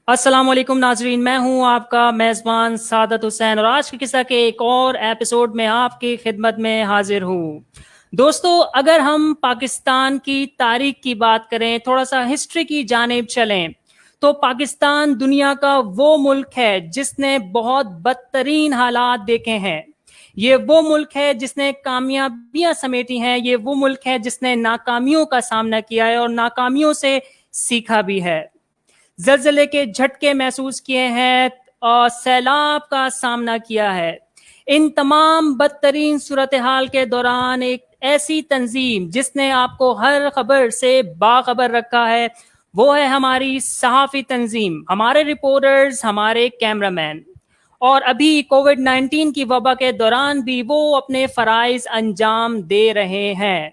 السلام علیکم ناظرین، میں ہوں آپ کا میزبان سعادت حسین اور آج کے قصہ کے ایک اور ایپیسوڈ میں آپ کی خدمت میں حاضر ہوں۔ دوستو، اگر ہم پاکستان کی تاریخ کی بات کریں، تھوڑا سا ہسٹری کی جانب چلیں، تو پاکستان دنیا کا وہ ملک ہے جس نے بہت بدترین حالات دیکھے ہیں۔ یہ وہ ملک ہے جس نے کامیابیاں سمیٹی ہیں، یہ وہ ملک ہے جس نے ناکامیوں کا سامنا کیا ہے اور ناکامیوں سے سیکھا بھی ہے۔ زلزلے کے جھٹکے محسوس کیے ہیں اور سیلاب کا سامنا کیا ہے۔ ان تمام بدترین صورتحال کے دوران ایک ایسی تنظیم جس نے آپ کو ہر خبر سے باخبر رکھا ہے، وہ ہے ہماری صحافی تنظیم، ہمارے رپورٹرز، ہمارے کیمرہ مین۔ اور ابھی کووڈ 19 کی وبا کے دوران بھی وہ اپنے فرائض انجام دے رہے ہیں۔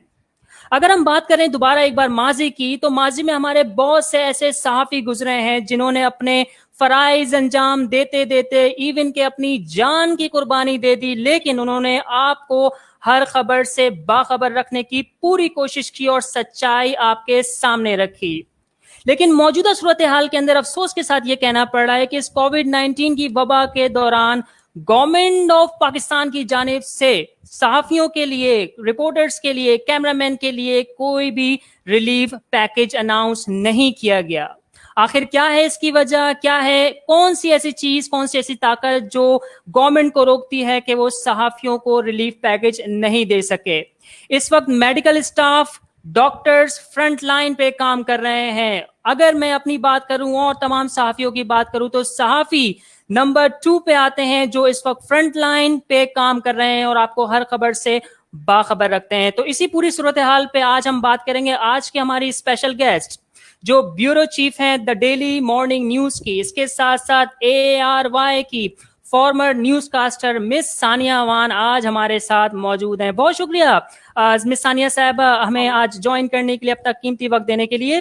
اگر ہم بات کریں دوبارہ ایک بار ماضی کی، تو ماضی میں ہمارے بہت سے ایسے صحافی گزرے ہیں جنہوں نے اپنے فرائض انجام دیتے دیتے ایون کہ اپنی جان کی قربانی دے دی، لیکن انہوں نے آپ کو ہر خبر سے باخبر رکھنے کی پوری کوشش کی اور سچائی آپ کے سامنے رکھی۔ لیکن موجودہ صورتحال کے اندر افسوس کے ساتھ یہ کہنا پڑ رہا ہے کہ اس کووڈ 19 کی وبا کے دوران گورنمنٹ آف پاکستان کی جانب سے صحافیوں کے لیے، رپورٹرز کے لیے، کیمرہ مین کے لیے کوئی بھی ریلیف پیکج اناؤنس نہیں کیا گیا۔ آخر کیا ہے اس کی وجہ؟ کیا ہے کون سی ایسی چیز، کون سی ایسی طاقت جو گورنمنٹ کو روکتی ہے کہ وہ صحافیوں کو ریلیف پیکج نہیں دے سکے؟ اس وقت medical staff, doctors front line پہ کام کر رہے ہیں۔ اگر میں اپنی بات کروں اور تمام صحافیوں کی بات کروں تو صحافی نمبر 2 پہ آتے ہیں جو اس وقت فرنٹ لائن پہ کام کر رہے ہیں اور آپ کو ہر خبر سے باخبر رکھتے ہیں۔ تو اسی پوری صورتحال پہ آج ہم بات کریں گے آج کی ہماری اسپیشل گیسٹ جو بیورو چیف ہیں دا ڈیلی مارننگ نیوز کی، اس کے ساتھ ساتھ ARY کی فارمر نیوز کاسٹر مس ثانیہ وان آج ہمارے ساتھ موجود ہیں۔ بہت شکریہ مس ثانیہ صاحبہ ہمیں آج جوائن کرنے کے لیے، اپنا قیمتی وقت دینے کے لیے۔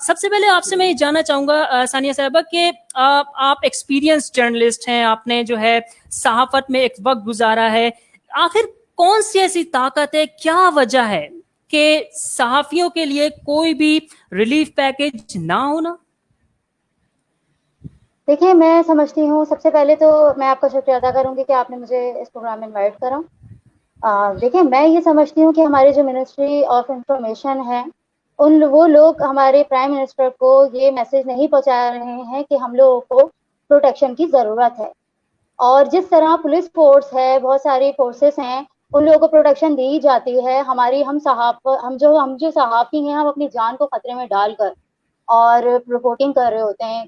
سب سے پہلے آپ سے میں یہ جاننا چاہوں گا ثانیہ صاحبہ کہ آپ ایکسپیرینس جرنلسٹ ہیں، آپ نے جو ہے صحافت میں ایک وقت گزارا ہے، آخر کون سی ایسی طاقت ہے، کیا وجہ ہے کہ صحافیوں کے لیے کوئی بھی ریلیف پیکج نہ ہونا؟ دیکھیں، میں سمجھتی ہوں سب سے پہلے تو میں آپ کا شکریہ ادا کروں گی کہ آپ نے مجھے اس پروگرام میں انوائٹ کرا۔ دیکھیں، میں یہ سمجھتی ہوں کہ ہماری جو منسٹری آف انفارمیشن ہے، وہ لوگ ہمارے پرائم منسٹر کو یہ میسج نہیں پہنچا رہے ہیں کہ ہم لوگوں کو پروٹیکشن کی ضرورت ہے۔ اور جس طرح پولیس فورس ہے، بہت ساری فورسز ہیں، ان لوگوں کو پروٹیکشن دی جاتی ہے، ہم جو صحافی ہیں، ہم اپنی جان کو خطرے میں ڈال کر اور رپورٹنگ کر رہے ہوتے ہیں،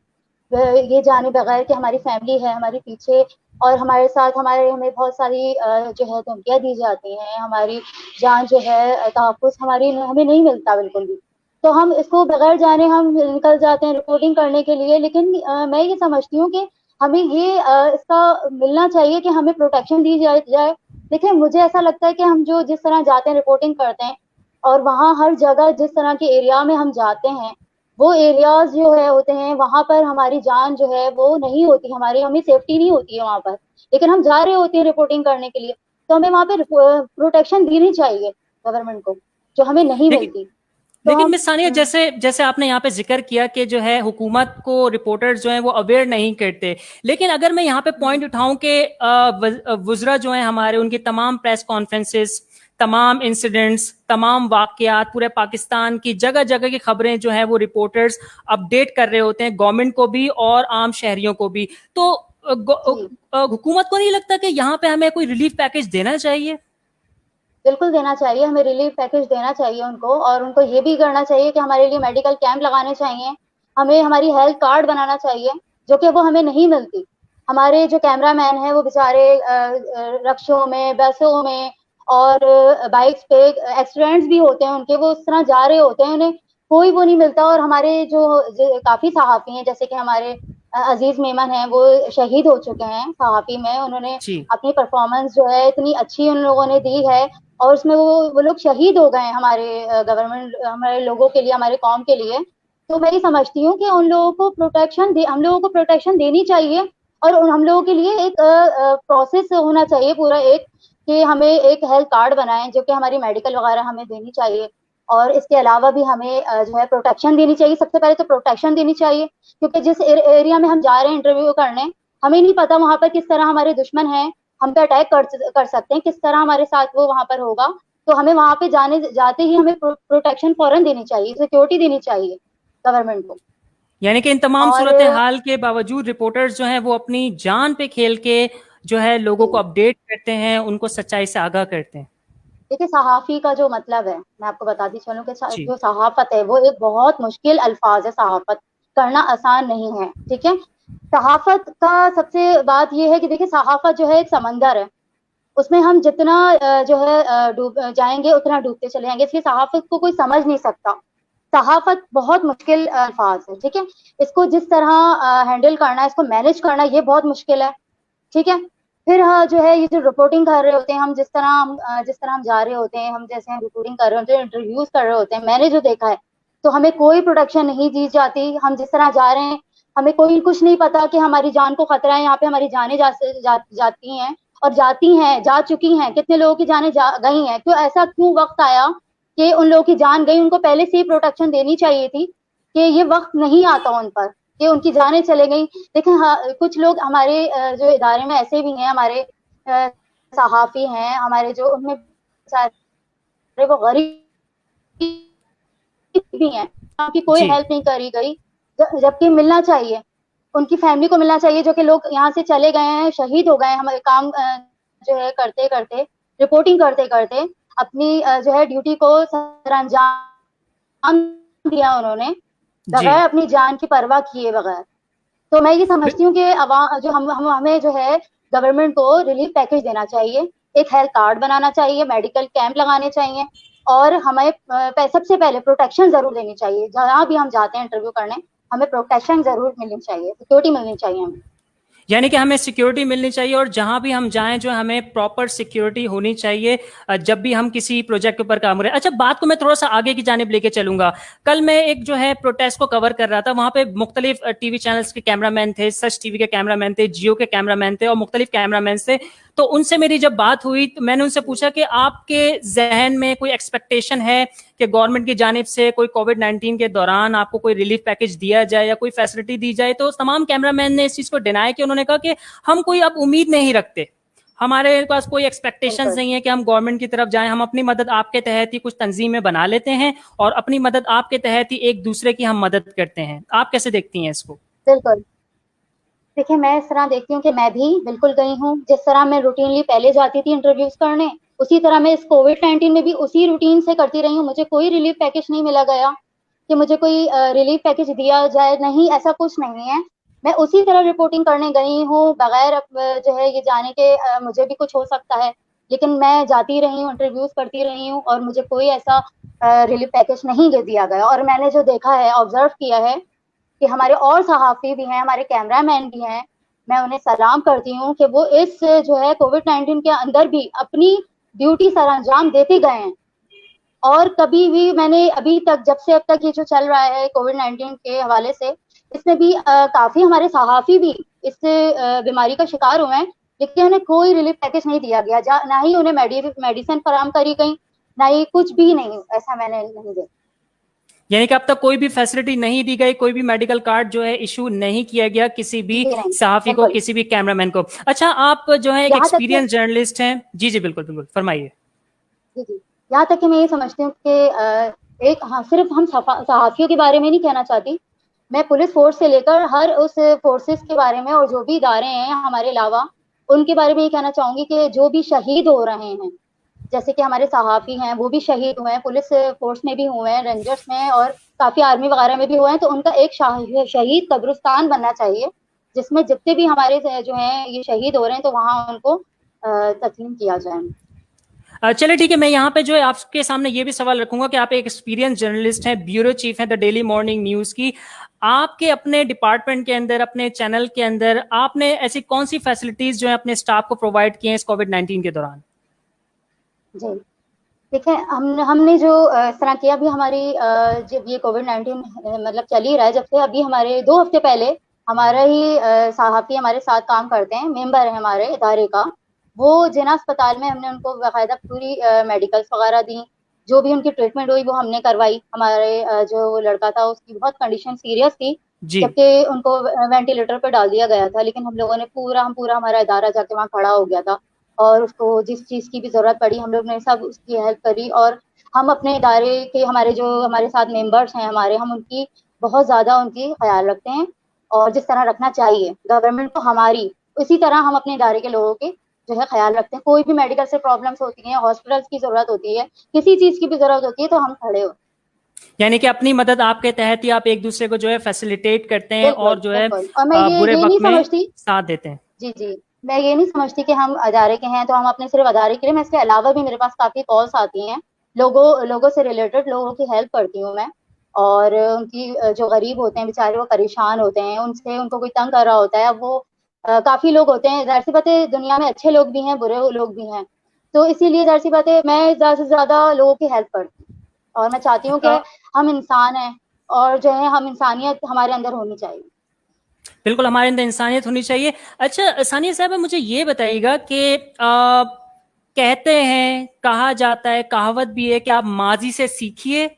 یہ جانے بغیر کہ ہماری فیملی ہے ہمارے پیچھے اور ہمارے ساتھ ہمیں بہت ساری جو ہے دھمکیاں دی جاتی ہیں، ہماری جان جو ہے تحفظ ہمیں نہیں ملتا بالکل بھی، تو ہم اس کو بغیر جانے ہم نکل جاتے ہیں رپورٹنگ کرنے کے لیے۔ لیکن میں یہ سمجھتی ہوں کہ ہمیں یہ اس کا ملنا چاہیے کہ ہمیں پروٹیکشن دی جائے۔ دیکھیں، مجھے ایسا لگتا ہے کہ ہم جس طرح جاتے ہیں رپورٹنگ کرتے ہیں اور وہاں ہر جگہ جس طرح کے ایریا میں ہم جاتے ہیں، وہ ایریاز جو ہوتے ہیں وہاں پر ہماری جان جو ہے وہ نہیں ہوتی، ہمیں سیفٹی نہیں ہوتی ہے وہاں پر، لیکن ہم جا رہے ہوتے ہیں رپورٹنگ کرنے کے لیے، تو ہمیں وہاں پہ پروٹیکشن دینی چاہیے گورنمنٹ کو، جو ہمیں نہیں لیکن ملتی۔ تو لیکن ہم مس ثانیہ، جیسے آپ نے یہاں پہ ذکر کیا کہ جو ہے حکومت کو رپورٹرز جو ہیں وہ اویئر نہیں کرتے، لیکن اگر میں یہاں پہ پوائنٹ اٹھاؤں کہ وزراء جو ہیں ہمارے، ان کی تمام پریس کانفرنسز، تمام انسیڈنٹس، تمام واقعات، پورے پاکستان کی جگہ جگہ کی خبریں جو ہیں وہ رپورٹرز اپڈیٹ کر رہے ہوتے ہیں، گورنمنٹ کو بھی اور عام شہریوں کو بھی، تو جی حکومت کو نہیں لگتا کہ یہاں پہ ہمیں کوئی ریلیف پیکج دینا چاہیے؟ بالکل دینا چاہیے، ہمیں ریلیف پیکج دینا چاہیے ان کو، اور ان کو یہ بھی کرنا چاہیے کہ ہمارے لیے میڈیکل کیمپ لگانے چاہیے، ہمیں ہماری ہیلتھ کارڈ بنانا چاہیے، جو کہ وہ ہمیں نہیں ملتی۔ ہمارے جو کیمرہ مین ہیں وہ بیچارے رکشوں میں، بسوں میں اور بائکس پہ ایکسیڈنٹس بھی ہوتے ہیں ان کے، وہ اس طرح جا رہے ہوتے ہیں، انہیں کوئی وہ نہیں ملتا۔ اور ہمارے جو کافی صحافی ہیں، جیسے کہ ہمارے عزیز میمن ہیں، وہ شہید ہو چکے ہیں صحافی میں، انہوں نے جی اپنی پرفارمنس جو ہے اتنی اچھی ان لوگوں نے دی ہے، اور اس میں وہ لوگ شہید ہو گئے ہیں ہمارے گورنمنٹ، ہمارے لوگوں کے لیے، ہمارے قوم کے لیے۔ تو میں یہ سمجھتی ہوں کہ ہم لوگوں کو پروٹیکشن دینی چاہیے، اور ہم لوگوں کے لیے ایک پروسیس ہونا چاہیے پورا، ایک کہ ہمیں ایک ہیلتھ کارڈ بنائیں جو کہ ہماری میڈیکل وغیرہ ہمیں دینی چاہیے، اور اس کے علاوہ بھی ہمیں جو ہے پروٹیکشن دینی چاہیے. سب سے پہلے تو پروٹیکشن دینی چاہیے, کیونکہ جس ایریا میں ہم جا رہے ہیں انٹرویو کرنے, ہمیں نہیں پتا وہاں پر کس طرح ہمارے دشمن ہیں, ہم پہ اٹیک کر سکتے ہیں, کس طرح ہمارے ساتھ وہ وہاں پر ہوگا. تو ہمیں وہاں پہ جاتے ہی ہمیں پروٹیکشن فوراً دینی چاہیے, سیکورٹی دینی چاہیے گورنمنٹ کو. یعنی کہ ان تمام اور صورتحال کے باوجود رپورٹرز جو ہیں وہ اپنی جان پہ کھیل کے جو ہے لوگوں کو اپڈیٹ کرتے ہیں, ان کو سچائی سے آگاہ کرتے ہیں. دیکھیے صحافی کا جو مطلب ہے, میں آپ کو بتاتی چلوں کہ جی جو صحافت ہے وہ ایک بہت مشکل الفاظ ہے, صحافت کرنا آسان نہیں ہے, ٹھیک ہے. صحافت کا سب سے بات یہ ہے کہ دیکھیے صحافت جو ہے ایک سمندر ہے, اس میں ہم جتنا جو ہے ڈوب جائیں گے اتنا ڈوبتے چلے جائیں گے, اس لیے صحافت کو کوئی سمجھ نہیں سکتا. صحافت بہت مشکل الفاظ ہے, ٹھیک ہے. اس کو جس طرح ہینڈل کرنا, اس کو مینج کرنا, یہ بہت مشکل ہے, ٹھیک ہے. پھر جو ہے یہ جو رپورٹنگ کر رہے ہوتے ہیں ہم, جس طرح ہم جا رہے ہوتے ہیں, ہم جیسے رپورٹنگ کر رہے ہوتے ہیں, انٹرویوز کر رہے ہوتے ہیں, میں نے جو دیکھا ہے تو ہمیں کوئی پروٹیکشن نہیں دی جاتی. ہم جس طرح جا رہے ہیں ہمیں کوئی کچھ نہیں پتا کہ ہماری جان کو خطرہ ہے, یہاں پہ ہماری جانیں جاتی ہیں اور جا چکی ہیں, کتنے لوگوں کی جانیں گئی ہیں. تو ایسا کیوں وقت آیا کہ ان لوگوں کی جان گئی؟ ان کو پہلے سے ہی پروٹیکشن دینی چاہیے تھی کہ یہ وقت نہیں آتا ان پر کہ ان کی جانیں چلے گئی. دیکھیں کچھ لوگ ہمارے جو ادارے میں ایسے بھی ہیں, ہمارے صحافی ہیں ہمارے, جو ان میں وہ غریب بھی ہیں, کی کوئی جی ہیلپ نہیں کری گئی, جبکہ ملنا چاہیے, ان کی فیملی کو ملنا چاہیے, جو کہ لوگ یہاں سے چلے گئے ہیں, شہید ہو گئے ہیں ہمارے کام جو ہے کرتے کرتے, رپورٹنگ کرتے کرتے, اپنی جو ہے ڈیوٹی کو سر انجام دیا انہوں نے, جی بغیر اپنی جان کی پرواہ کیے بغیر. تو میں یہ سمجھتی ہوں کہ عوام جو ہمیں جو ہے گورنمنٹ کو ریلیف پیکج دینا چاہیے, ایک ہیلتھ کارڈ بنانا چاہیے, میڈیکل کیمپ لگانے چاہیے, اور ہمیں سب سے پہلے پروٹیکشن ضرور دینی چاہیے. جہاں بھی ہم جاتے ہیں انٹرویو کرنے, ہمیں پروٹیکشن ضرور ملنی چاہیے, سیکورٹی ملنی چاہیے ہمیں. یعنی کہ ہمیں سیکیورٹی ملنی چاہیے, اور جہاں بھی ہم جائیں جو ہمیں پراپر سیکیورٹی ہونی چاہیے جب بھی ہم کسی پروجیکٹ کے اوپر کام کر رہے ہیں. اچھا بات کو میں تھوڑا سا آگے کی جانب لے کے چلوں گا. کل میں ایک جو ہے پروٹیسٹ کو کور کر رہا تھا, وہاں پہ مختلف ٹی وی چینلز کے کیمرہ مین تھے, سچ ٹی وی کے کیمرہ مین تھے, جیو کے کیمرہ مین تھے, اور مختلف کیمرہ مینس تھے. تو ان سے میری جب بات ہوئی تو میں نے ان سے پوچھا کہ آپ کے ذہن میں کوئی ایکسپیکٹیشن ہے کہ گورنمنٹ کی جانب سے کوئی کووڈ-19 کے دوران آپ کو کوئی ریلیف پیکج دیا جائے یا کوئی فیسلٹی دی جائے؟ تو تمام کیمرہ مین نے اس چیز کو ڈینائی کیا. انہوں نے کہا کہ ہم کوئی اب امید نہیں رکھتے, ہمارے پاس کوئی ایکسپیکٹیشنز نہیں ہے کہ ہم گورنمنٹ کی طرف جائیں, ہم اپنی مدد آپ کے تحت ہی کچھ تنظیمیں بنا لیتے ہیں اور اپنی مدد آپ کے تحت ہی ایک دوسرے کی ہم مدد کرتے ہیں. آپ کیسے دیکھتی ہیں اس کو؟ بالکل. دیکھیں میں اس طرح دیکھتی ہوں کہ میں بھی بالکل گئی ہوں, جس طرح میں روٹینلی پہلے جاتی تھی انٹرویوز کرنے, اسی طرح میں اس کووڈ-19 میں بھی اسی روٹین سے کرتی رہی ہوں. مجھے کوئی ریلیف پیکج نہیں ملا گیا کہ مجھے کوئی ریلیف پیکج دیا جائے, نہیں, ایسا کچھ نہیں ہے. میں اسی طرح رپورٹنگ کرنے گئی ہوں بغیر جو ہے یہ جانے کے مجھے بھی کچھ ہو سکتا ہے, لیکن میں جاتی رہی ہوں, انٹرویوز کرتی رہی ہوں, اور مجھے کوئی ایسا ریلیف پیکج نہیں دیا گیا. اور میں نے جو دیکھا ہے, آبزرو کیا ہے کہ ہمارے اور صحافی بھی ہیں, ہمارے کیمرہ مین بھی ہیں, میں انہیں سلام کرتی ہوں کہ وہ اس جو ہے کووڈ-19 کے اندر بھی اپنی ڈیوٹی سر انجام دیتے گئے ہیں. اور کبھی بھی میں نے ابھی تک, جب سے اب تک یہ جو چل رہا ہے کووڈ-19 کے حوالے سے, اس میں بھی کافی ہمارے صحافی بھی اس بیماری کا شکار ہوئے ہیں, لیکن انہیں کوئی ریلیف پیکج نہیں دیا گیا, نہ ہی انہیں میڈیسن فراہم کری گئی, نہ ہی کچھ بھی نہیں. ایسا میں نے نہیں دیکھا. یعنی کہ اب تک کوئی بھی فیسلٹی نہیں دی گئی, کوئی بھی میڈیکل کارڈ جو ہے ایشو نہیں کیا گیا کسی بھی جی نہیں, صحافی کو, بالکل. کسی بھی کیمرہ مین کو. اچھا آپ جو ہے ایک یہاں تک کہ ایکسپیرینس جرنلسٹ ہیں. جی جی بالکل بالکل فرمائیے. جی یہاں تک کہ میں یہ سمجھتی ہوں کہ صرف ہم صحافیوں کے بارے میں نہیں کہنا چاہتی, میں پولیس فورس سے لے کر ہر اس فورسز کے بارے میں, اور جو بھی ادارے ہیں ہمارے علاوہ, ان کے بارے میں یہ کہنا چاہوں گی کہ جو بھی شہید ہو رہے ہیں, جیسے کہ ہمارے صحافی ہیں وہ بھی شہید ہوئے ہیں, پولیس فورس میں بھی ہوئے ہیں, رینجرس میں, اور کافی آرمی وغیرہ میں بھی ہوئے ہیں, تو ان کا ایک شہید قبرستان بننا چاہیے جس میں جتنے بھی ہمارے جو ہیں یہ شہید ہو رہے ہیں تو وہاں ان کو تسلیم کیا جائے. چلے ٹھیک ہے, میں یہاں پہ جو ہے آپ کے سامنے یہ بھی سوال رکھوں گا کہ آپ ایک ایکسپیرینس جرنلسٹ ہیں, بیورو چیف ہیں دا ڈیلی مارننگ نیوز کی. آپ کے اپنے ڈپارٹمنٹ کے اندر, اپنے چینل کے اندر, آپ نے ایسی کون سی فیسلٹیز جو ہے اپنے اسٹاف کو پرووائڈ کی ہیں اس کووڈ-19 کے دوران؟ جی دیکھیں, ہم نے جو اس طرح کیا, ابھی ہماری جب یہ کووڈ-19 مطلب چل ہی رہا ہے, جب سے ابھی ہمارے 2 ہفتے پہلے ہمارا ہی صحافی ہمارے ساتھ کام کرتے ہیں, ممبر ہے ہمارے ادارے کا, وہ جنا اسپتال میں ہم نے ان کو باقاعدہ پوری میڈیکلس وغیرہ دی, جو بھی ان کی ٹریٹمنٹ ہوئی وہ ہم نے کروائی. ہمارے جو لڑکا تھا اس کی بہت کنڈیشن سیریس تھی, جی جبکہ ان کو وینٹیلیٹر پہ ڈال دیا گیا تھا, لیکن ہم لوگوں نے پورا ہمارا ادارہ جا کے وہاں کھڑا ہو گیا تھا, اور اس کو جس چیز کی بھی ضرورت پڑی ہم لوگ نے سب اس کی ہیلپ کری. اور ہم اپنے ادارے کے ہمارے ساتھ ممبرس ہیں ہم ان کی بہت زیادہ ان کی خیال رکھتے ہیں, اور جس طرح رکھنا چاہیے گورنمنٹ کو ہماری, اسی طرح ہم اپنے ادارے کے لوگوں کے جو ہے خیال رکھتے ہیں. کوئی بھی میڈیکل سے پرابلمس ہوتی ہیں, ہاسپٹلس کی ضرورت ہوتی ہے, کسی چیز کی بھی ضرورت ہوتی ہے تو ہم کھڑے ہوتے ہیں. یعنی کہ اپنی مدد آپ کے تحت ہی آپ ایک دوسرے کو جو ہے فیسیلیٹیٹ کرتے ہیں اور بالکل جو ہے بالکل. اور میں برے یہ نہیں وقت میں سمجھتی, ساتھ دیتے ہیں. جی میں یہ نہیں سمجھتی کہ ہم ادارے کے ہیں تو ہم اپنے صرف ادارے کے لیے, میں اس کے علاوہ بھی میرے پاس کافی کالس آتی ہیں لوگوں سے ریلیٹڈ, لوگوں کی ہیلپ کرتی ہوں میں, اور ان کی جو غریب ہوتے ہیں بیچارے, وہ پریشان ہوتے ہیں, ان کو کوئی تنگ کر رہا ہوتا ہے. اب وہ کافی لوگ ہوتے ہیں, ظاہر سی بات ہے دنیا میں اچھے لوگ بھی ہیں برے لوگ بھی ہیں, تو اسی لیے ظاہر سی بات ہے میں زیادہ سے زیادہ لوگوں کی ہیلپ کرتی ہوں, اور میں چاہتی ہوں کہ ہم انسان ہیں اور جو ہے ہم انسانیت ہمارے اندر ہونی چاہیے. بالکل ہمارے اندر انسانیت ہونی چاہیے. اچھا ثانیہ صاحبہ مجھے یہ بتائیے گا کہ کہتے ہیں, کہا جاتا ہے, کہاوت بھی ہے کہ آپ ماضی سے سیکھیے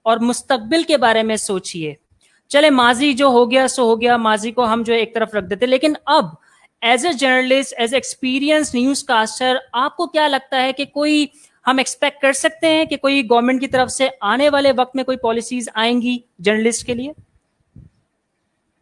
اور مستقبل کے بارے میں سوچیے. چلے ماضی جو ہو گیا سو ہو گیا, ماضی کو ہم جو ایک طرف رکھ دیتے, لیکن اب as a journalist, as a experience news caster, آپ کو کیا لگتا ہے کہ کوئی ہم ایکسپیکٹ کر سکتے ہیں کہ کوئی گورنمنٹ کی طرف سے آنے والے وقت میں کوئی پالیسیز آئیں گی جرنلسٹ کے لیے؟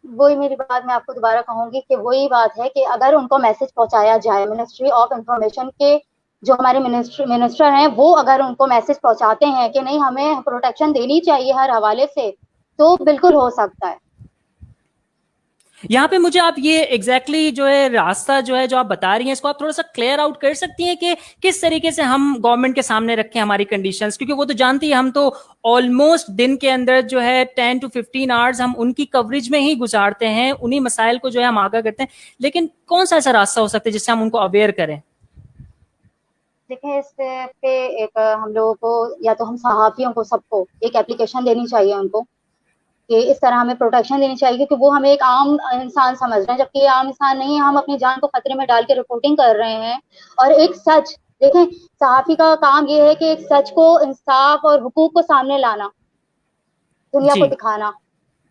وہی میری بات میں آپ کو دوبارہ کہوں گی کہ وہی بات ہے کہ اگر ان کو میسج پہنچایا جائے, منسٹری آف انفارمیشن کے جو ہمارے منسٹر ہیں وہ اگر ان کو میسج پہنچاتے ہیں کہ نہیں ہمیں پروٹیکشن دینی چاہیے ہر حوالے سے, تو بالکل ہو سکتا ہے. یہاں پہ مجھے آپ یہ ایگزیکٹلی جو ہے راستہ جو ہے جو آپ بتا رہی ہیں, اس کو آپ تھوڑا سا کلیئر آؤٹ کر سکتی ہیں کہ کس طریقے سے ہم گورنمنٹ کے سامنے رکھیں ہماری کنڈیشنز, کیونکہ وہ تو جانتی ہے ہم تو آلموسٹ دن کے اندر جو ہے 10 to 15 آورز ہم ان کی کوریج میں ہی گزارتے ہیں, انہی مسائل کو جو ہے ہم آگاہ کرتے ہیں, لیکن کون سا ایسا راستہ ہو سکتا ہے جس سے ہم ان کو اویئر کریں؟ دیکھیں اس پہ ایک ہم لوگوں کو, یا تو ہم صحافیوں کو سب کو ایک اپلیکیشن دینی چاہیے ان کو, کہ اس طرح ہمیں پروٹیکشن دینی چاہیے, کیونکہ وہ ہمیں ایک عام انسان سمجھ رہے ہیں, جبکہ یہ عام انسان نہیں ہے. ہم اپنی جان کو خطرے میں ڈال کے رپورٹنگ کر رہے ہیں, اور ایک سچ دیکھیں, صحافی کا کام یہ ہے کہ ایک سچ کو, انصاف اور حقوق کو سامنے لانا, دنیا کو جی دکھانا,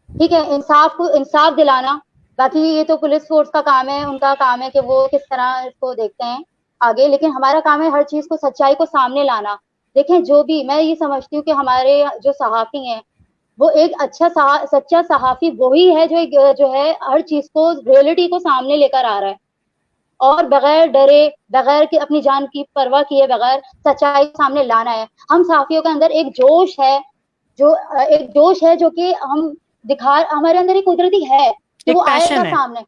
ٹھیک ہے, انصاف دلانا. باقی یہ تو پولیس فورس کا کام ہے, ان کا کام ہے کہ وہ کس طرح اس کو دیکھتے ہیں آگے, لیکن ہمارا کام ہے ہر چیز کو, سچائی کو سامنے لانا. دیکھیں جو بھی, میں یہ سمجھتی ہوں کہ ہمارے جو صحافی ہیں وہ ایک اچھا سچا صحافی وہی ہے جو ہے ہر چیز کو, ریئلٹی کو سامنے لے کر آ رہا ہے, اور بغیر ڈرے, بغیر کہ اپنی جان کی پرواہ کیے بغیر سچائی سامنے لانا ہے. ہم صحافیوں کے اندر ایک جوش ہے جو کہ ہمارے اندر ایک قدرتی ہے کہ وہ ایک آئے گا پیشن ہے. سامنے,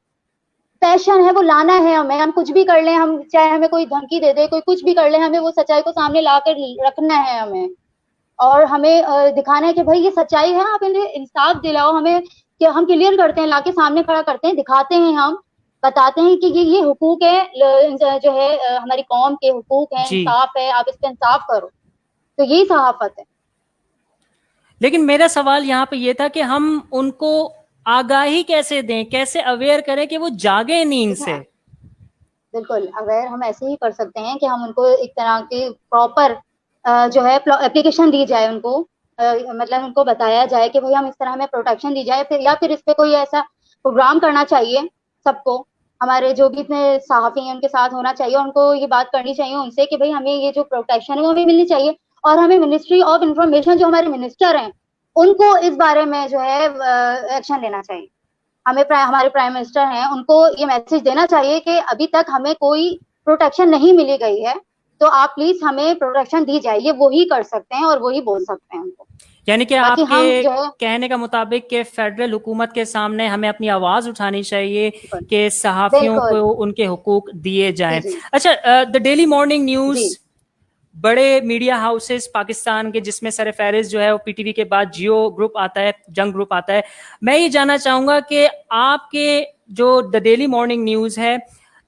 پیشن ہے, وہ لانا ہے ہمیں. ہم کچھ بھی کر لیں, ہم چاہے ہمیں کوئی دھمکی دے دے, کوئی کچھ بھی کر لیں, ہمیں وہ سچائی کو سامنے لا کر رکھنا ہے ہمیں, اور ہمیں دکھانا ہے کہ بھائی یہ سچائی ہے, آپ انہیں انصاف دلاؤ ہمیں, کہ ہم کلیئر کرتے ہیں, لا کے سامنے کھڑا کرتے ہیں, دکھاتے ہیں, ہم بتاتے ہیں کہ یہ حقوق ہے, جو ہے ہماری قوم کے حقوق ہیں, جی انصاف ہے, آپ اس پہ انصاف کرو. تو یہی صحافت ہے. لیکن میرا سوال یہاں پہ یہ تھا کہ ہم ان کو آگاہی کیسے دیں, کیسے اویئر کریں کہ وہ جاگیں نیند سے؟ بالکل اویئر ہم ایسے ہی کر سکتے ہیں کہ ہم ان کو ایک طرح کی پراپر جو ہے اپلیکیشن دی جائے, ان کو مطلب ان کو بتایا جائے کہ بھائی ہم اس طرح ہمیں پروٹیکشن دی جائے, یا پھر اس پہ کوئی ایسا پروگرام کرنا چاہیے سب کو, ہمارے جو بھی اتنے صحافی ہیں ان کے ساتھ ہونا چاہیے, ان کو یہ بات کرنی چاہیے ان سے کہ بھائی ہمیں یہ جو پروٹیکشن ہے وہ ہمیں ملنی چاہیے, اور ہمیں منسٹری آف انفارمیشن جو ہمارے منسٹر ہیں ان کو اس بارے میں جو ہے ایکشن لینا چاہیے. ہمارے پرائم منسٹر ہیں, ان کو یہ میسج دینا چاہیے کہ ابھی تک ہمیں کوئی پروٹیکشن نہیں ملی گئی ہے, تو آپ پلیز ہمیں پروٹیکشن دی جائے. یہ وہی کر سکتے ہیں اور وہی بول سکتے ہیں ان کو. یعنی کہ باقی آپ کے ہم جو ہے کہنے کا مطابق کہ فیڈرل حکومت کے سامنے ہمیں اپنی آواز اٹھانی چاہیے بالکل کہ صحافیوں بالکل کو ان کے حقوق دیے جی جائیں. جی اچھا دا ڈیلی مارننگ نیوز, جی بڑے میڈیا ہاؤسز پاکستان کے, جس میں سر فہرست جو ہے وہ پی ٹی وی کے بعد جیو گروپ آتا ہے, جنگ گروپ آتا ہے. میں یہ جاننا چاہوں گا کہ آپ کے جو دا ڈیلی مارننگ نیوز ہے,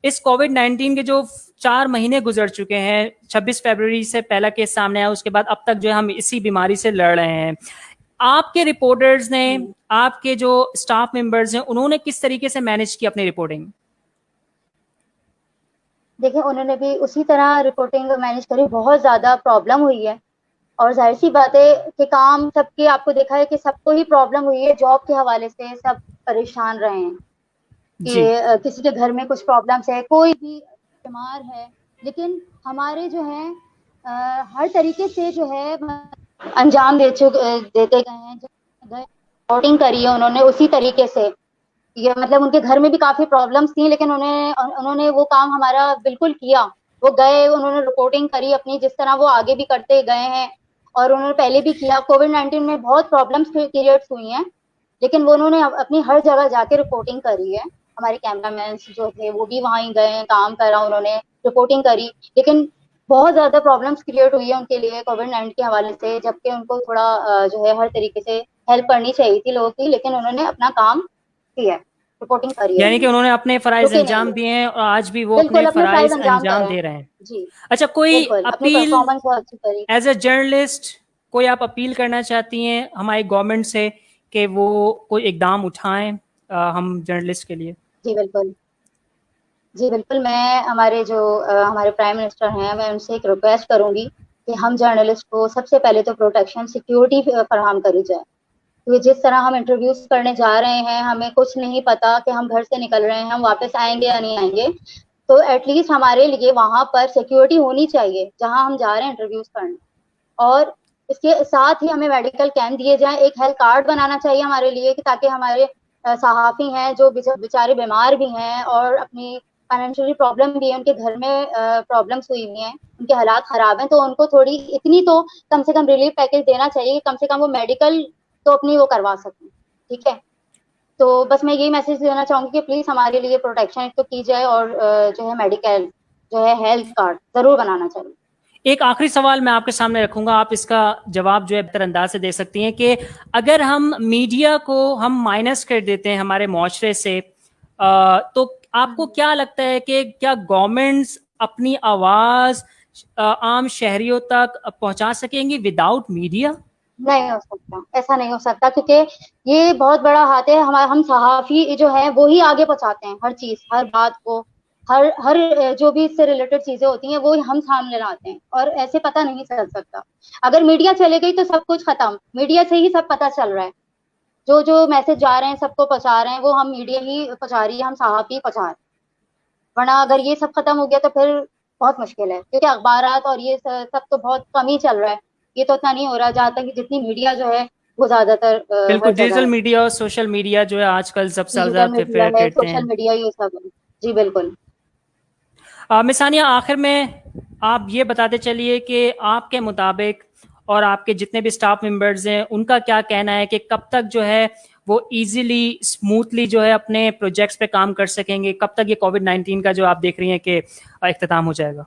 اس کووڈ-19 کے جو 4 مہینے گزر چکے ہیں, 26 فروری سے پہلا کیس سامنے آیا, اس کے بعد اب تک جو ہے ہم اسی بیماری سے لڑ رہے ہیں, آپ کے رپورٹرز نے, آپ کے جو اسٹاف ممبرز ہیں, انہوں نے کس طریقے سے مینج کی اپنی رپورٹنگ؟ دیکھیں انہوں نے بھی اسی طرح رپورٹنگ مینج کری. بہت زیادہ پرابلم ہوئی ہے, اور ظاہر سی بات ہے کہ کام سب کے آپ کو دیکھا ہے کہ سب کو ہی پرابلم ہوئی ہے جاب کے حوالے سے, سب پریشان رہے ہیں جی کہ کسی کے گھر میں کچھ پرابلمس ہے, کوئی بھی بیمار ہے, لیکن ہمارے جو ہیں ہر طریقے سے جو ہے انجام دیتے گئے ہیں. رپورٹنگ کری ہے انہوں نے اسی طریقے سے, یہ مطلب ان کے گھر میں بھی کافی پرابلمس تھیں لیکن انہوں نے وہ کام ہمارا بالکل کیا. وہ گئے, انہوں نے رپورٹنگ کری اپنی, جس طرح وہ آگے بھی کرتے گئے ہیں اور انہوں نے پہلے بھی کیا. کووڈ-19 میں بہت پرابلمس کریٹ ہوئی ہیں لیکن وہ انہوں نے اپنی ہر جگہ جا کے رپورٹنگ کری ہے. ہمارے کیمرہ مینس جو تھے وہ بھی وہاں ہی گئے, کام کرا, انہوں نے رپورٹنگ کری. لیکن بہت زیادہ پرابلمس کریٹ ہوئی ہے ان کے لیے کووڈ-19 کے حوالے سے, جبکہ ان کو تھوڑا جو ہے ہر طریقے سے ہیلپ کرنی چاہیے تھی لوگوں کی, لیکن انہوں نے اپنا کام کیا, رپورٹنگ کری ہے, یعنی کہ انہوں نے اپنے فرائض رکے نہیں انجام ہے, دیے ہیں اور آج بھی وہ اپنے بالکل اپنے فرائض فرائض انجام کر انجام رہے ہیں. دے رہے ہیں. جی اچھا, کوئی بالکل, اپنی اپیل پرفارمنس بہت اچھی کری. ایز اے جرنلسٹ, کوئی آپ اپیل کرنا چاہتی ہیں ہماری گورنمنٹ سے کہ وہ کوئی اقدام اٹھائیں ہم جرنلسٹ کے لیے؟ جی بالکل, جی بالکل, میں ہمارے پرائم منسٹر ہیں, میں ان سے ایک ریکویسٹ کروں گی کہ ہم جرنلسٹ کو سب سے پہلے تو پروٹیکشن, سیکیورٹی فراہم کری جائے. کیونکہ جس طرح ہم انٹرویوز کرنے جا رہے ہیں, ہمیں کچھ نہیں پتا کہ ہم گھر سے نکل رہے ہیں, ہم واپس آئیں گے یا نہیں آئیں گے, تو ایٹ لیسٹ ہمارے لیے وہاں پر سیکیورٹی ہونی چاہیے جہاں ہم جا رہے ہیں انٹرویوز کرنے. اور اس کے ساتھ ہی ہمیں میڈیکل کیمپ دیے جائیں, ایک ہیلتھ کارڈ بنانا چاہیے ہمارے لیے, کہ تاکہ ہمارے صحافی ہیں جو بیچارے بیمار بھی ہیں اور اپنی فائنینشلی پرابلم بھی ہے, ان کے گھر میں پرابلمس ہوئی ہوئی ہیں, ان کے حالات خراب ہیں, تو ان کو تھوڑی اتنی تو کم سے کم ریلیف پیکج دینا چاہیے کہ کم سے کم وہ میڈیکل تو اپنی وہ کروا سکیں. ٹھیک ہے, تو بس میں یہی میسج دینا چاہوں گی کہ پلیز ہمارے لیے پروٹیکشن ایک تو کی جائے, اور جو ہے میڈیکل جو ہے ہیلتھ کارڈ ضرور بنانا چاہیے. ایک آخری سوال میں آپ کے سامنے رکھوں گا, آپ اس کا جواب جو ہے بہتر انداز سے دے سکتی ہیں کہ اگر ہم میڈیا کو ہم مائنس کر دیتے ہیں ہمارے معاشرے سے, تو آپ کو کیا لگتا ہے کہ کیا گورنمنٹس اپنی آواز عام شہریوں تک پہنچا سکیں گی وداؤٹ میڈیا؟ نہیں ہو سکتا, ایسا نہیں ہو سکتا, کیونکہ یہ بہت بڑا ہاتھ ہے ہم صحافی جو ہیں وہی آگے پہنچاتے ہیں ہر چیز, ہر بات کو, ہر جو بھی اس سے ریلیٹڈ چیزیں ہوتی ہیں وہ ہم سامنے لاتے ہیں, اور ایسے پتہ نہیں چل سکتا. اگر میڈیا چلے گئی تو سب کچھ ختم, میڈیا سے ہی سب پتہ چل رہا ہے, جو میسج جا رہے ہیں سب کو پہنچا رہے ہیں وہ ہم میڈیا ہی پہنچا رہی ہے, ہم صحافی پہنچا رہے ہیں. ورنہ اگر یہ سب ختم ہو گیا تو پھر بہت مشکل ہے, کیونکہ اخبارات اور یہ سب تو بہت کم ہی چل رہا ہے, یہ تو اتنا نہیں ہو رہا, جہاں تک جتنی میڈیا جو ہے وہ زیادہ تر بالکل, ہر جگہ ڈیجیٹل ہے. میڈیا اور سوشل میڈیا جو ہے آج کل سب سے ڈیجیٹل زیادہ میڈیا پریفر ہے, کرتے ہیں. سوشل میڈیا یہ سب ہے. جی بالکل. مس ثانیہ, آخر میں آپ یہ بتاتے چلیے کہ آپ کے مطابق اور آپ کے جتنے بھی اسٹاف ممبرز ہیں ان کا کیا کہنا ہے کہ کب تک جو ہے وہ ایزیلی اسموتھلی جو ہے اپنے پروجیکٹس پہ کام کر سکیں گے, کب تک یہ کووڈ-19 کا جو آپ دیکھ رہی ہیں کہ اختتام ہو جائے گا؟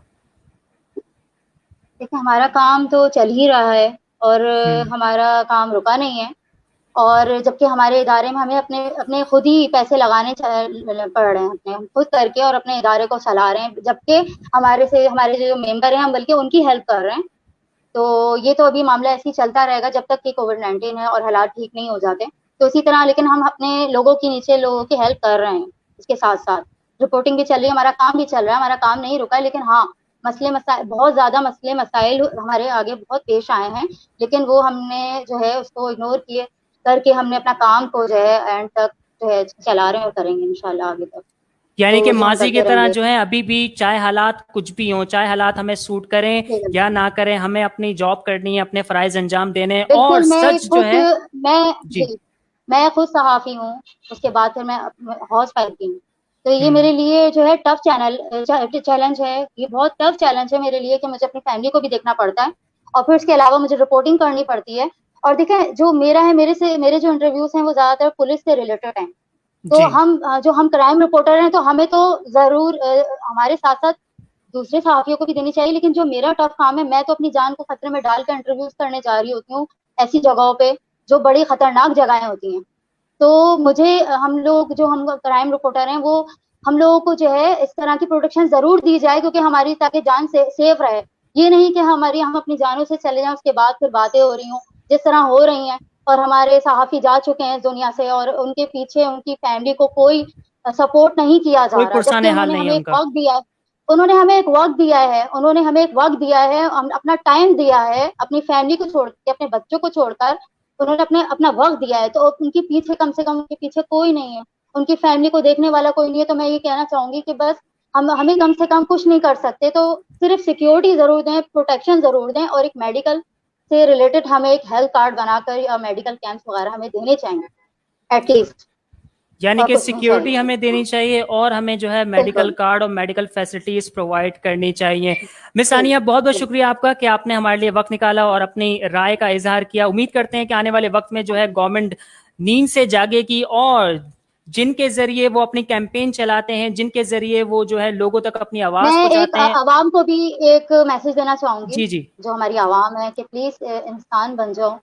دیکھیں, ہمارا کام تو چل ہی رہا ہے اور ہوں ہمارا کام رکا نہیں ہے, اور جبکہ ہمارے ادارے میں ہمیں اپنے خود ہی پیسے لگانے پڑ رہے ہیں, اپنے خود کر کے اور اپنے ادارے کو چلا رہے ہیں, جبکہ ہمارے جو ممبر ہیں ہم بلکہ ان کی ہیلپ کر رہے ہیں. تو یہ تو ابھی معاملہ ایسے ہی چلتا رہے گا جب تک کہ کووڈ-19 ہے اور حالات ٹھیک نہیں ہو جاتے. تو اسی طرح لیکن ہم اپنے لوگوں کی نیچے لوگوں کی ہیلپ کر رہے ہیں, اس کے ساتھ ساتھ رپورٹنگ بھی چل رہی ہے, ہمارا کام بھی چل رہا ہے, ہمارا کام نہیں رکا ہے. لیکن ہاں, بہت زیادہ مسائل ہمارے آگے بہت پیش آئے ہیں, لیکن وہ ہم نے جو ہے اس کو اگنور کر کے ہم نے اپنا کام کو جو ہے اینڈ تک جو ہے چلا رہے ہیں اور کریں گے انشاءاللہ آگے تک. یعنی تو کہ یہ ہم ماضی کی کرتے رہیں طرح گے. جو ہے ابھی بھی چاہے حالات کچھ بھی ہوں, چاہے حالات ہمیں سوٹ کریں یا نہ کریں, ہمیں اپنی جاب کرنی ہے, اپنے فرائض انجام دینے, اور بالکل, سچ جو ہے جی میں خود صحافی ہوں, اس کے بعد پھر میں ہاؤس وائف بھی ہوں. تو یہ ہوں میرے لیے جو ہے ٹف چیلنج ہے, یہ بہت ٹف چیلنج ہے میرے لیے کہ مجھے اپنی فیملی کو بھی دیکھنا پڑتا ہے, اور پھر اس کے علاوہ مجھے رپورٹنگ کرنی پڑتی ہے. اور دیکھیں, جو میرا ہے, میرے جو انٹرویوز ہیں وہ زیادہ تر پولیس سے ریلیٹڈ ہیں. تو جی ہم کرائم رپورٹر ہیں, تو ہمیں تو ضرور ہمارے ساتھ ساتھ دوسرے صحافیوں کو بھی دینی چاہیے, لیکن جو میرا ٹف کام ہے, میں تو اپنی جان کو خطرے میں ڈال کر انٹرویوز کرنے جا رہی ہوتی ہوں ایسی جگہوں پہ جو بڑی خطرناک جگہیں ہوتی ہیں. تو ہم کرائم رپورٹر ہیں, وہ ہم لوگوں کو جو ہے اس طرح کی پروٹیکشن ضرور دی جائے, کیونکہ ہماری تاکہ جان سیف رہے. یہ نہیں کہ ہم اپنی جانوں سے چلے جائیں, اس کے بعد پھر باتیں ہو رہی ہوں جس طرح ہو رہی ہیں, اور ہمارے صحافی جا چکے ہیں اس دنیا سے اور ان کے پیچھے ان کی فیملی کو کوئی سپورٹ نہیں کیا کوئی جا رہا, پرسان جبکہ انہوں حال نے نہیں ہے ہمیں ان ایک کا. وقت دیا. انہوں نے ہمیں ایک وقت دیا ہے, انہوں نے ہمیں ایک وقت دیا ہے, اپنا ٹائم دیا ہے, اپنی فیملی کو چھوڑ کے, اپنے بچوں کو چھوڑ کر انہوں نے اپنا وقت دیا ہے. تو ان کے پیچھے کم سے کم ان کے پیچھے کوئی نہیں ہے, ان کی فیملی کو دیکھنے والا کوئی نہیں ہے. تو میں یہ کہنا چاہوں گی کہ بس ہمیں کم سے کم کچھ نہیں کر سکتے, تو صرف سیکیورٹی ضرور دیں, پروٹیکشن ضرور دیں, اور ایک میڈیکل سے ریلیٹڈ ہمیں ایک ہیلتھ کارڈ بنا کر یا میڈیکل کیمپس وغیرہ ہمیں دینے چاہیے ایٹ لیسٹ. یعنی اور کہ کچھ نہیں سیکیورٹی چاہیے. ہمیں دینی چاہیے اور ہمیں جو ہے میڈیکل بالکل. کارڈ اور میڈیکل فیسلٹیز پرووائڈ کرنی چاہیے. مس جی ثانیہ, بہت بہت جی شکریہ آپ کا کہ آپ نے ہمارے لیے وقت نکالا اور اپنی رائے کا اظہار کیا. امید کرتے ہیں کہ آنے والے وقت میں جو ہے گورنمنٹ نیند سے جاگے گی اور جن کے ذریعے وہ اپنی کیمپین چلاتے ہیں, جن کے ذریعے وہ جو ہے لوگوں تک اپنی آواز میں ایک پہنچاتے ہیں. عوام کو بھی ایک میسج دینا چاہوں گی, جی جی جو ہماری عوام ہے, کہ پلیز انسان بن جاؤ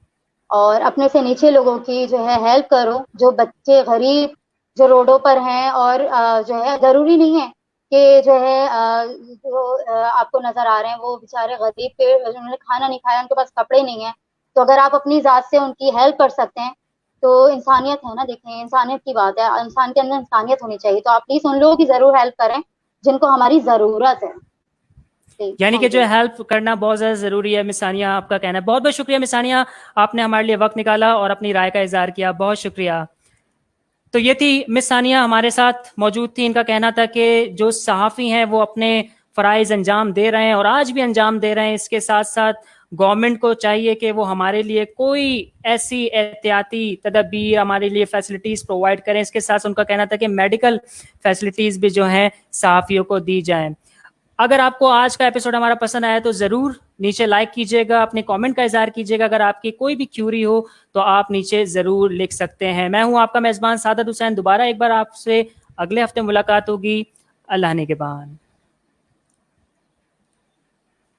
اور اپنے سے نیچے لوگوں کی جو ہے ہیلپ کرو. جو بچے غریب جو روڈوں پر ہیں, اور جو ہے ضروری نہیں ہے کہ جو ہے جو آپ کو نظر آ رہے ہیں وہ بیچارے غریب پہ, انہوں نے کھانا نہیں کھایا, ان کے پاس کپڑے نہیں ہیں. تو اگر آپ اپنی ذات سے ان کی ہیلپ کر سکتے ہیں تو انسانیت ہے نا. دیکھیں, انسانیت کی بات ہے, انسان کے اندر انسانیت ہونی چاہیے. تو آپ پلیز ان لوگوں کی ضرور ہیلپ کریں جن کو ہماری ضرورت ہے. یعنی کہ تھینک جو ہے یو. ہیلپ کرنا بہت زیادہ ضروری ہے. مس ثانیہ, آپ کا کہنا ہے. بہت بہت شکریہ مس ثانیہ, آپ نے ہمارے لیے وقت نکالا اور اپنی رائے کا اظہار کیا. بہت شکریہ. تو یہ تھی مس ثانیہ ہمارے ساتھ موجود تھی. ان کا کہنا تھا کہ جو صحافی ہیں وہ اپنے فرائض انجام دے رہے ہیں اور آج بھی انجام دے رہے ہیں. اس کے ساتھ ساتھ گورنمنٹ کو چاہیے کہ وہ ہمارے لیے کوئی ایسی احتیاطی تدابیر, ہمارے لیے فیسلٹیز پرووائڈ کریں. اس کے ساتھ ان کا کہنا تھا کہ میڈیکل فیسلٹیز بھی جو ہیں صحافیوں کو دی جائیں. اگر آپ کو آج کا ایپیسوڈ ہمارا پسند آیا تو ضرور نیچے لائک کیجیے گا, اپنے کامنٹ کا اظہار کیجیے گا. اگر آپ کی کوئی بھی کیوری ہو تو آپ نیچے ضرور لکھ سکتے ہیں. میں ہوں آپ کا میزبان سعادت حسین. دوبارہ ایک بار آپ سے اگلے ہفتے ملاقات ہوگی. اللہ نگہبان.